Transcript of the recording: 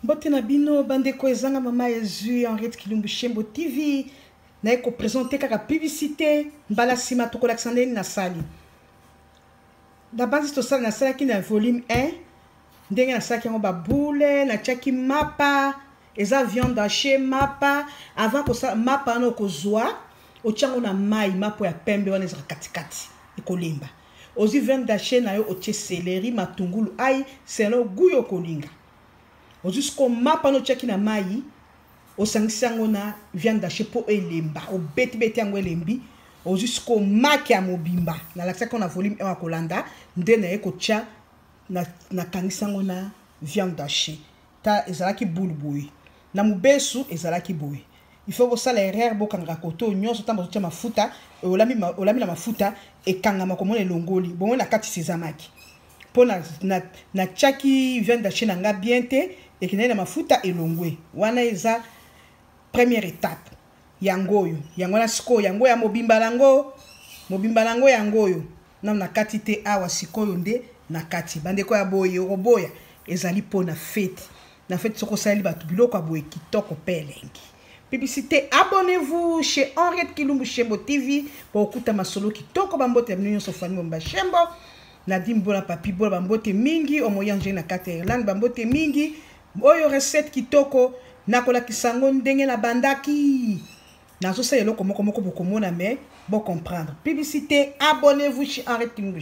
Mbote na bino bandeko ezanga mama Yezu Henriette Kilumbu Shembo TV na ko présenter kaka publicité mbala sima to kolakisa ndeni na sali. Da base to sala na sala ki na volume 1 ndenge na sala ki ngo ba boule na chaki mapa eza viande hachée mapa avant ko sa mapa no ko zwa o chango na mai mapo ya pembe wana eza katikati ikolimba. Ozi viande hachée na yo o tie céleri matungulu ai selo guyo kolinga. Ozusko mapa no chaki na mai osangisango na viande hachée po elemba o beti yango elembi ozusko maki ya mobimba na lakisa ko na volume 1 kolanda ndena eko cha na kangisango na viande hachée ta ezalaki boulboui na mubesu ezalaki boy il faut que ça les erreur bo kanga koto nyonso tamba tia mafuta olami la mafuta e kanga makomona elongoli bon na kati sezamaki po na chaki viande hachée na nga bien te et qui na mafuta elongwe wana eza première étape yangoyo yangola siko yango ya mobimba lango yangoyo na kati te awa sikoyo nde na kati bandeko ya boyo roboya ezali po na fête soko sali batu biloko aboye kitoko pelengi. Publicité, abonnez-vous chez Henriette Kilumbu Shembo TV pour okuta masolo kitoko bambote mnyo sofani bomba Shembo na dimbola papi bola bambote mingi omoyanje na kati Irlande bambote mingi oyo recette kitoko nakola kisango ndenge na bandaki nazo sa eloko moko bokomona mais bon comprendre. Publicité, abonnez-vous chez Henriette Kilumbu.